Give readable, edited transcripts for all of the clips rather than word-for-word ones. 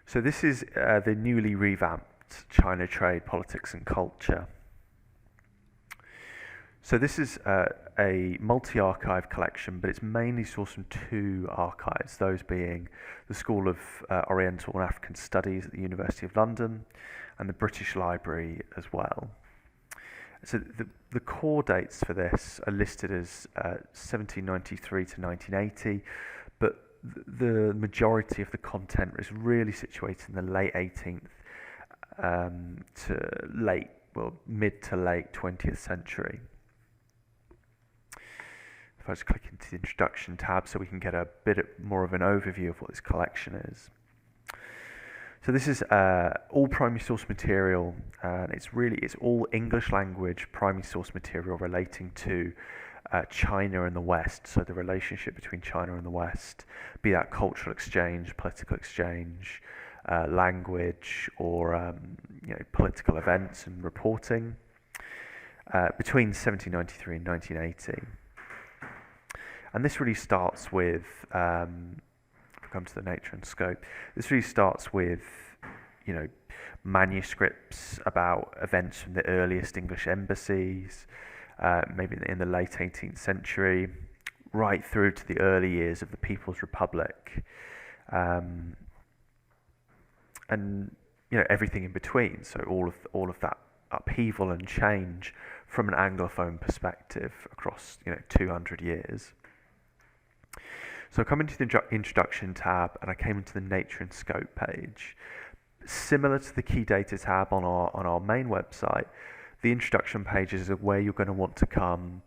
So this is the newly revamped China Trade, Politics and Culture. So this is a multi-archive collection, but it's mainly sourced from two archives, those being the School of Oriental and African Studies at the University of London and the British Library as well. So the core dates for this are listed as 1793 to 1980, but the majority of the content is really situated in the late 18th mid to late 20th century. If I just click into the introduction tab so we can get a bit more of an overview of what this collection is. So this is all primary source material, and it's all English language primary source material relating to China and the West. So the relationship between China and the West, be that cultural exchange, political exchange, language, or political events and reporting between 1793 and 1980. And this really starts with, come to the nature and scope, this really starts with, manuscripts about events from the earliest English embassies, maybe in the late 18th century, right through to the early years of the People's Republic, and everything in between. So all of that upheaval and change from an Anglophone perspective across 200 years. So I come into the introduction tab and I came into the nature and scope page. Similar to the key data tab on our main website, the introduction pages are where you're going to want to come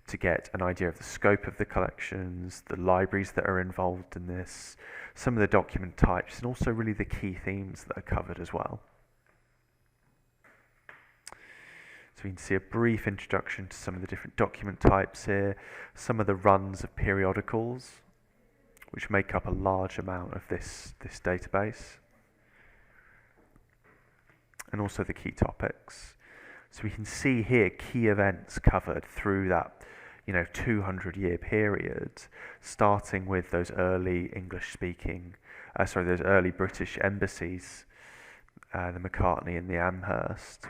to get an idea of the scope of the collections, the libraries that are involved in this, some of the document types, and also really the key themes that are covered as well. So we can see a brief introduction to some of the different document types here, some of the runs of periodicals, which make up a large amount of this database, and also the key topics. So we can see here key events covered through that 200-year period, starting with those early those early British embassies, the Macartney and the Amherst,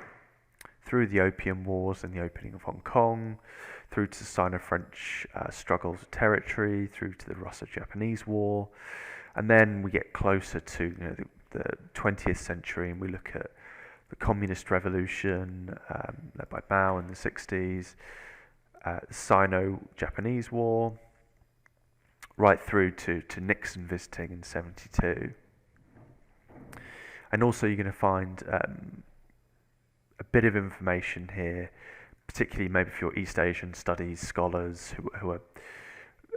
through the Opium Wars and the opening of Hong Kong, through to the Sino-French struggles of territory, through to the Russo-Japanese War, and then we get closer to the 20th century, and we look at the Communist Revolution led by Mao in the 60s, the Sino-Japanese War, right through to Nixon visiting in 72. And also you're going to find a bit of information here, particularly maybe for your East Asian studies scholars who are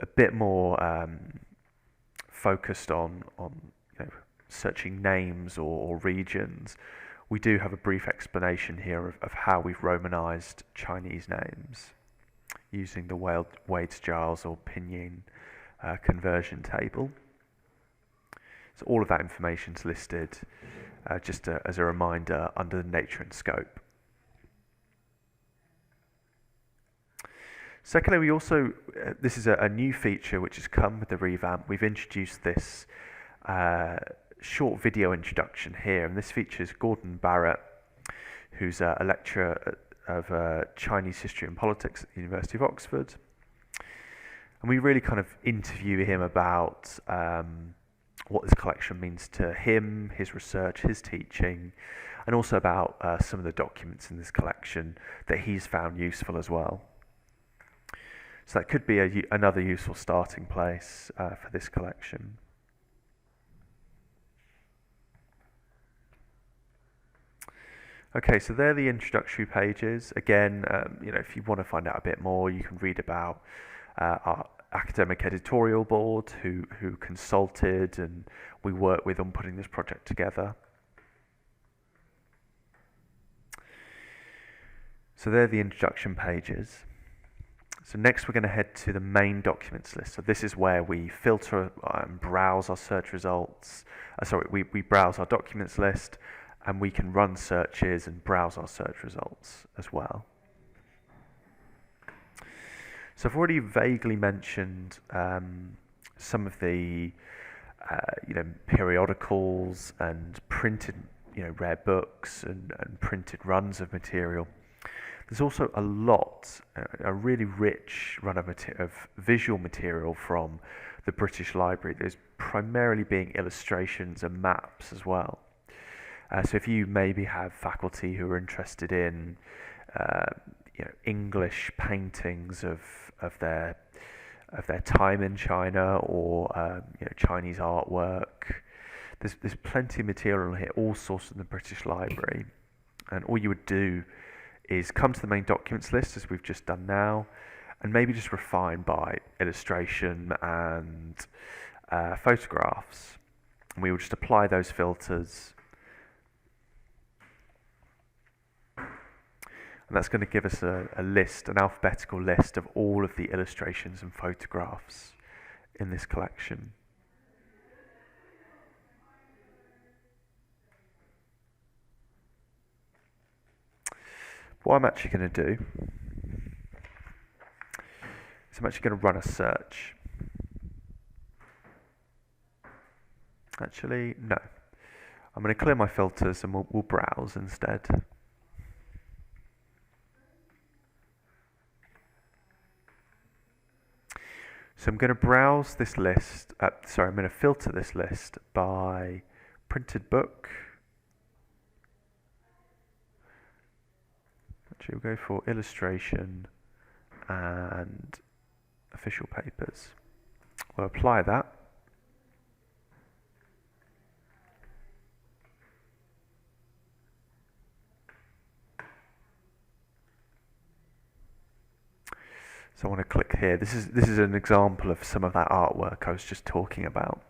a bit more focused on searching names or regions. We do have a brief explanation here of how we've Romanized Chinese names using the Wade-Giles or Pinyin conversion table. So all of that information is listed just as a reminder under the nature and scope. Secondly, we also, this is a new feature which has come with the revamp. We've introduced this short video introduction here, and this features Gordon Barrett, who's a lecturer of Chinese history and politics at the University of Oxford. And we really kind of interview him about what this collection means to him, his research, his teaching, and also about some of the documents in this collection that he's found useful as well. So that could be another useful starting place for this collection. Okay, so they're the introductory pages. Again, if you want to find out a bit more, you can read about our academic editorial board who consulted and we worked with on putting this project together. So they're the introduction pages. So next we're going to head to the main documents list. So this is where we filter and browse our search results. We browse our documents list, and we can run searches and browse our search results as well. So I've already vaguely mentioned some of the periodicals and printed, rare books and printed runs of material. There's also a really rich run of visual material from the British Library. There's primarily being illustrations and maps as well. So if you maybe have faculty who are interested in English paintings of their time in China, or Chinese artwork, there's plenty of material here, all sourced from the British Library. And all you would do is come to the main documents list, as we've just done now, and maybe just refine by illustration and photographs. And we will just apply those filters, and that's going to give us a list, an alphabetical list of all of the illustrations and photographs in this collection. What I'm actually going to do is I'm actually going to run a search. Actually, no. I'm going to clear my filters and we'll browse instead. So I'm going to browse this list, I'm going to filter this list by printed book. Actually, we'll go for illustration and official papers. We'll apply that. So I want to click here. This is an example of some of that artwork I was just talking about.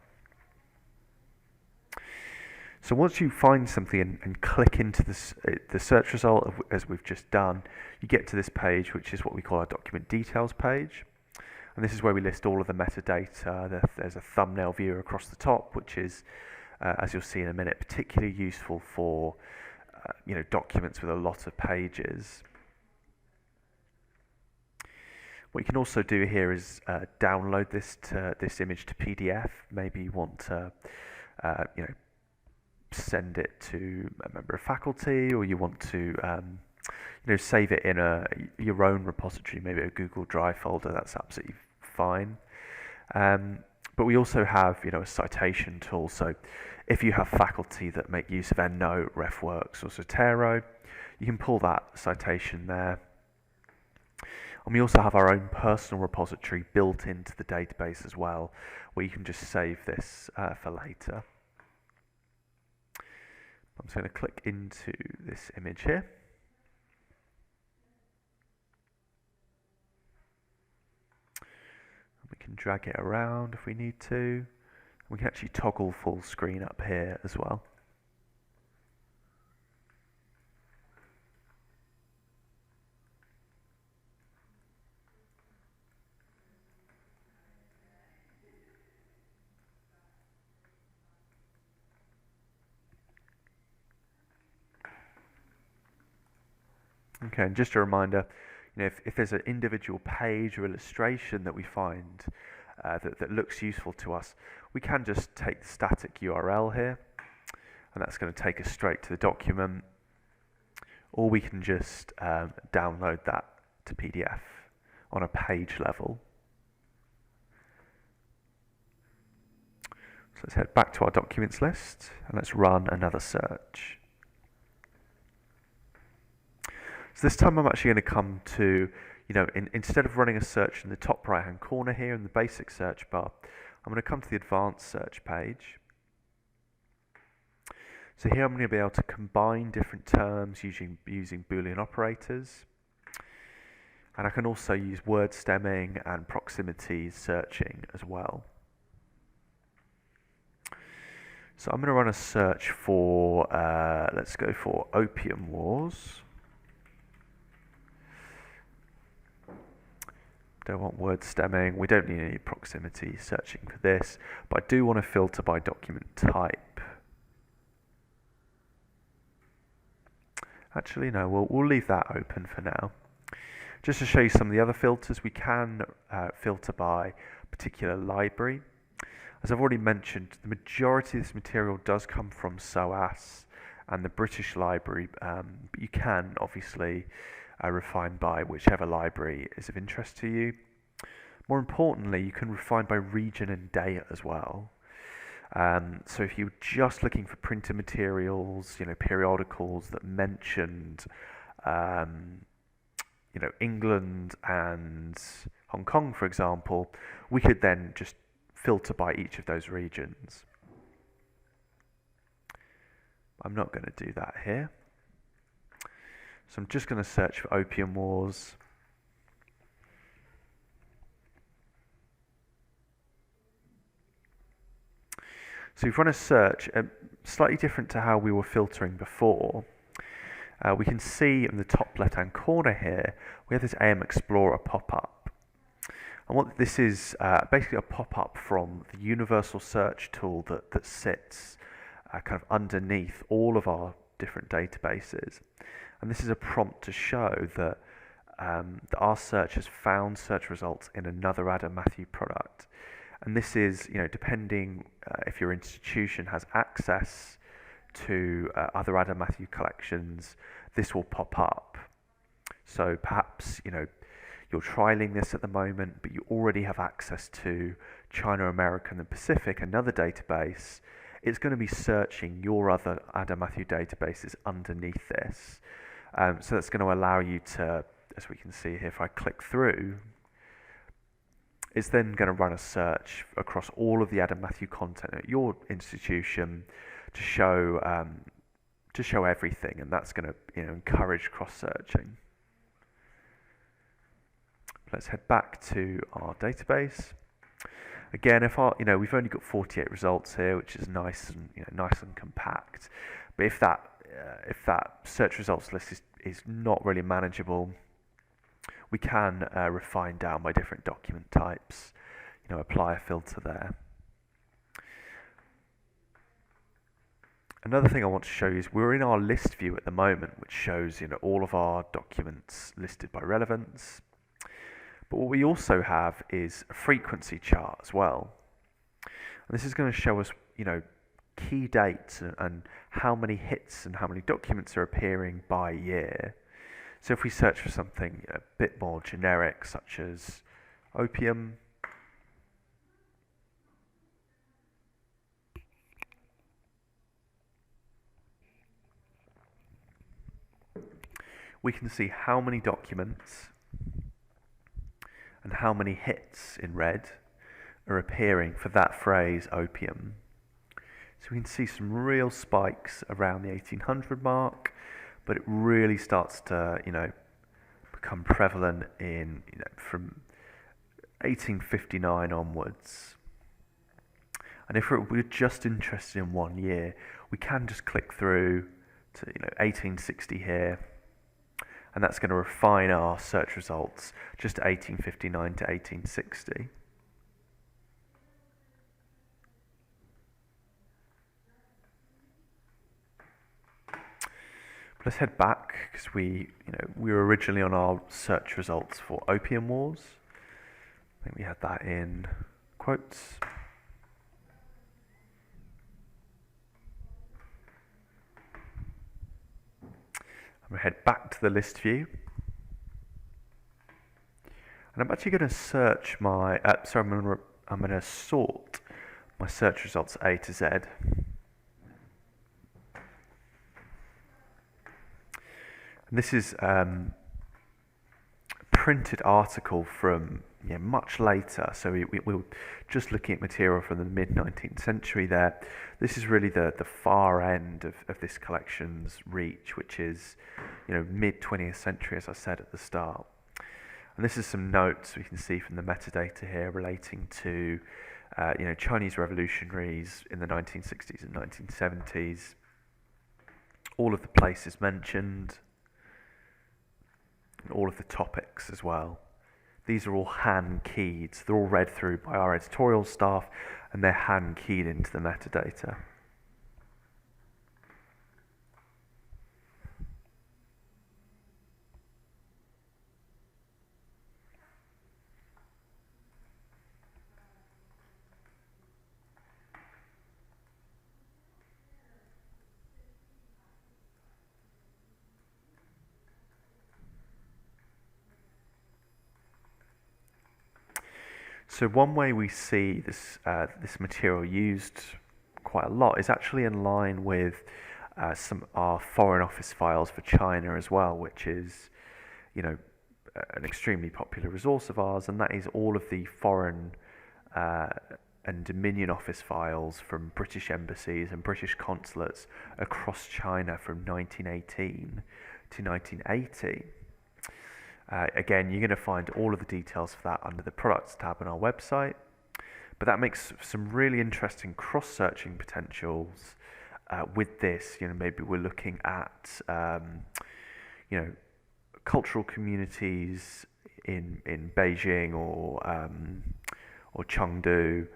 So once you find something and click into the search result, as we've just done, you get to this page, which is what we call our document details page. And this is where we list all of the metadata. There's a thumbnail view across the top, which is, as you'll see in a minute, particularly useful for documents with a lot of pages. What you can also do here is download this image to PDF. Maybe you want to send it to a member of faculty, or you want to save it in your own repository, maybe a Google Drive folder. That's absolutely fine. But we also have a citation tool. So if you have faculty that make use of EndNote, RefWorks, or Zotero, you can pull that citation there. And we also have our own personal repository built into the database as well, where you can just save this for later. I'm just going to click into this image here. We can drag it around if we need to. We can actually toggle full screen up here as well. Okay, and just a reminder, if there's an individual page or illustration that we find that looks useful to us, we can just take the static URL here, and that's going to take us straight to the document, or we can just download that to PDF on a page level. So let's head back to our documents list, and let's run another search. So this time I'm actually going to come to, instead of running a search in the top right hand corner here in the basic search bar, I'm going to come to the advanced search page. So here I'm going to be able to combine different terms using Boolean operators. And I can also use word stemming and proximity searching as well. So I'm going to run a search for, let's go for Opium Wars. Don't want word stemming. We don't need any proximity searching for this, but I do want to filter by document type. Actually, no, we'll leave that open for now. Just to show you some of the other filters, we can filter by particular library. As I've already mentioned, the majority of this material does come from SOAS and the British Library, but you can obviously refine by whichever library is of interest to you. More importantly, you can refine by region and date as well. So if you're just looking for printed materials, periodicals that mentioned, England and Hong Kong, for example, we could then just filter by each of those regions. I'm not going to do that here. So I'm just going to search for Opium Wars. So if you run a search, slightly different to how we were filtering before, we can see in the top left-hand corner here, we have this AM Explorer pop-up. And what this is, basically a pop-up from the universal search tool that sits kind of underneath all of our different databases. And this is a prompt to show that, that our search has found search results in another Adam Matthew product. And this is, depending if your institution has access to other Adam Matthew collections, this will pop up. So perhaps, you're trialing this at the moment, but you already have access to China, America, and the Pacific, another database. It's going to be searching your other Adam Matthew databases underneath this. So that's going to allow you to, as we can see here, if I click through, it's then going to run a search across all of the Adam Matthew content at your institution to show everything, and that's going to encourage cross-searching. Let's head back to our database. Again, if we've only got 48 results here, which is nice and nice and compact. But if that search results list is not really manageable, we can refine down by different document types. Apply a filter there. Another thing I want to show you is we're in our list view at the moment, which shows all of our documents listed by relevance. But what we also have is a frequency chart as well. And this is going to show us, key dates and how many hits and how many documents are appearing by year. So if we search for something a bit more generic, such as opium, we can see how many documents and how many hits in red are appearing for that phrase opium. So we can see some real spikes around the 1800 mark, but it really starts to become prevalent in from 1859 onwards. And if we're just interested in 1 year, we can just click through to 1860 here, and that's going to refine our search results just to 1859 to 1860. Let's head back, because we were originally on our search results for Opium Wars. I think we had that in quotes. I'm going to head back to the list view. And I'm actually going to search my, I'm going to sort my search results A to Z. And this is a printed article from much later. So we were just looking at material from the mid-19th century there. This is really the far end of this collection's reach, which is mid-20th century, as I said at the start. And this is some notes we can see from the metadata here relating to Chinese revolutionaries in the 1960s and 1970s. All of the places mentioned, and all of the topics as well. These are all hand-keyed, so they're all read through by our editorial staff, and they're hand-keyed into the metadata. So one way we see this material used quite a lot is actually in line with some our Foreign Office files for China as well, which is, you know, an extremely popular resource of ours, and that is all of the foreign uh, and Dominion Office files from British embassies and British consulates across China from 1918 to 1980. Again, you're going to find all of the details for that under the Products tab on our website. But that makes some really interesting cross-searching potentials with this. Maybe we're looking at, you know, cultural communities in Beijing or Chengdu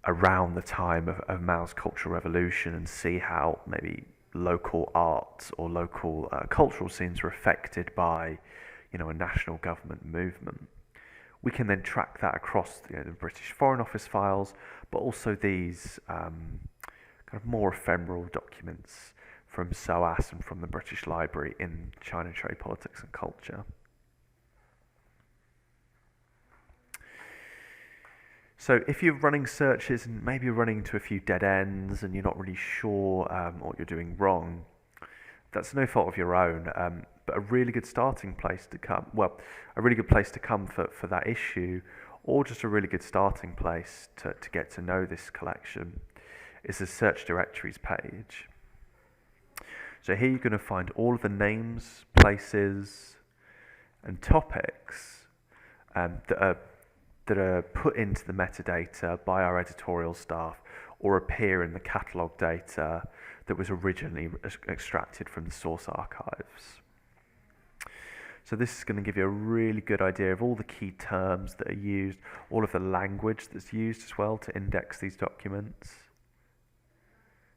around the time of Mao's Cultural Revolution, and see how maybe local art or local cultural scenes were affected by, a national government movement. We can then track that across the British Foreign Office files, but also these kind of more ephemeral documents from SOAS and from the British Library in China Trade, Politics and Culture. So if you're running searches and maybe you're running into a few dead ends and you're not really sure what you're doing wrong, that's no fault of your own, but a really good starting place to come. Well, a really good place to come for that issue, or just a really good starting place to get to know this collection, is the search directories page. So here you're going to find all of the names, places, and topics that are put into the metadata by our editorial staff, or appear in the catalogue data that was originally extracted from the source archives. So this is going to give you a really good idea of all the key terms that are used, all of the language that's used as well to index these documents.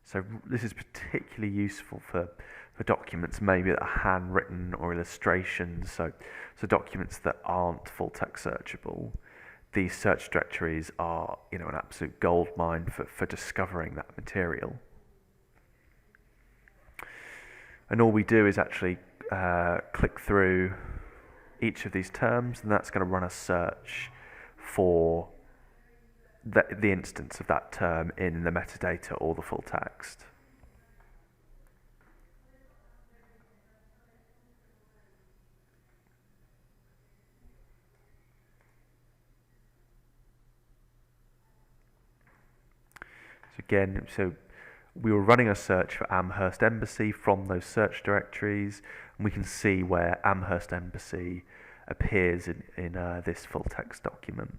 So this is particularly useful for documents maybe that are handwritten or illustrations, so documents that aren't full text searchable. These search directories are, an absolute goldmine for discovering that material. And all we do is actually click through each of these terms, and that's going to run a search for the instance of that term in the metadata or the full text. So we were running a search for Amherst Embassy from those search directories, and we can see where Amherst Embassy appears in this full text document.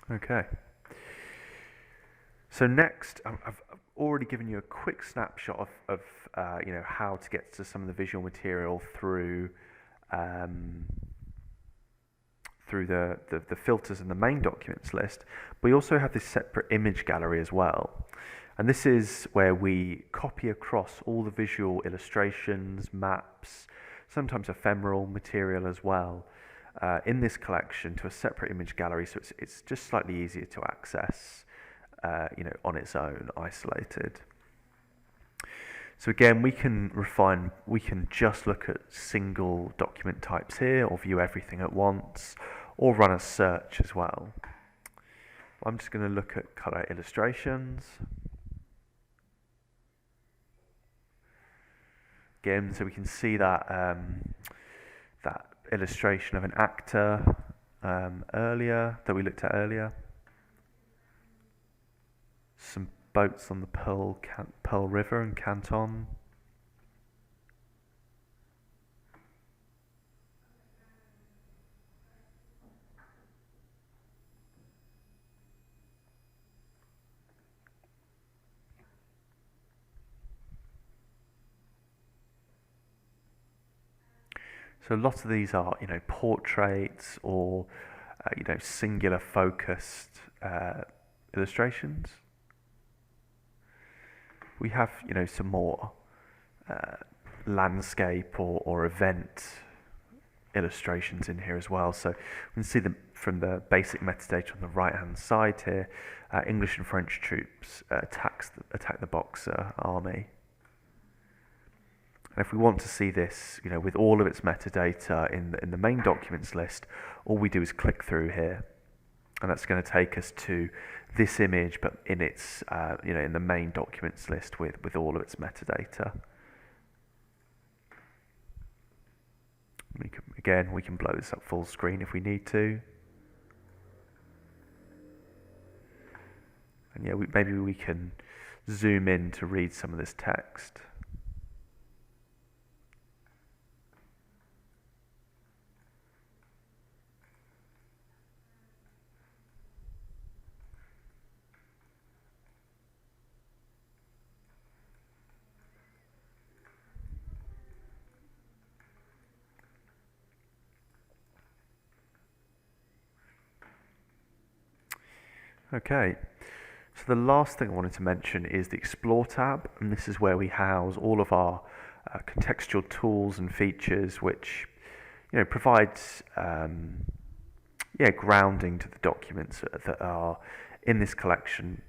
Okay. So next, I've already given you a quick snapshot of how to get to some of the visual material through the filters in the main documents list. We also have this separate image gallery as well. And this is where we copy across all the visual illustrations, maps, sometimes ephemeral material as well, in this collection to a separate image gallery, so it's just slightly easier to access, on its own, isolated. So again, we can just look at single document types here, or view everything at once, or run a search as well. I'm just going to look at colour illustrations. Again, so we can see that that illustration of an actor earlier that we looked at earlier. Some boats on the Pearl River in Canton. So lots of these are, portraits or, singular focused illustrations. We have, some more landscape or event illustrations in here as well. So we can see them from the basic metadata on the right hand side here. English and French troops attack the Boxer army. And if we want to see this, with all of its metadata in the main documents list, all we do is click through here, and that's going to take us to this image, but in its, in the main documents list with all of its metadata. We can blow this up full screen if we need to. And maybe we can zoom in to read some of this text. Okay, so the last thing I wanted to mention is the Explore tab, and this is where we house all of our contextual tools and features, which provides grounding to the documents that are in this collection.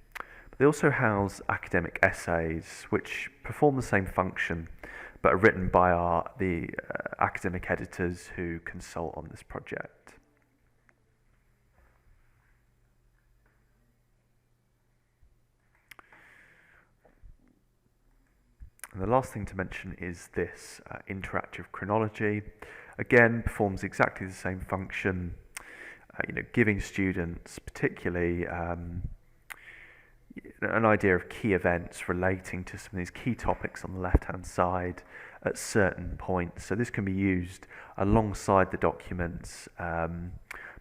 But they also house academic essays, which perform the same function, but are written by the academic editors who consult on this project. And the last thing to mention is this interactive chronology. Again, performs exactly the same function, giving students particularly an idea of key events relating to some of these key topics on the left-hand side at certain points. So this can be used alongside the documents.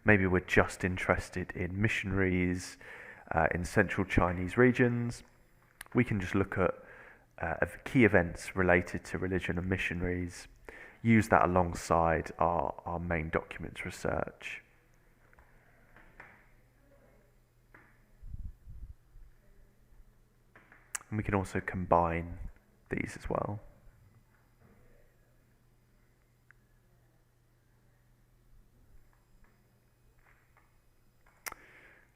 Maybe we're just interested in missionaries in central Chinese regions. We can just look at key events related to religion and missionaries, use that alongside our main documents research. And we can also combine these as well.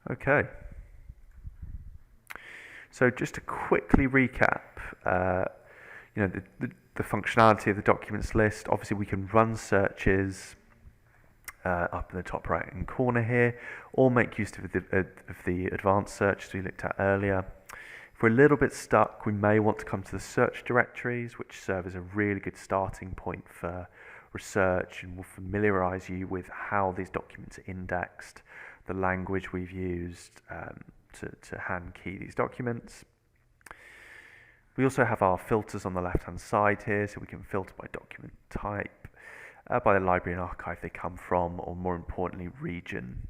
Okay. So just to quickly recap, the functionality of the documents list. Obviously, we can run searches up in the top right-hand corner here, or make use of the advanced search we looked at earlier. If we're a little bit stuck, we may want to come to the search directories, which serve as a really good starting point for research and will familiarise you with how these documents are indexed, the language we've used to hand key these documents. We also have our filters on the left hand side here, so we can filter by document type, by the library and archive they come from, or more importantly, region.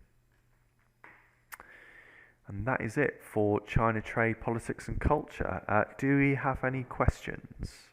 And that is it for China trade, politics and culture. Do we have any questions?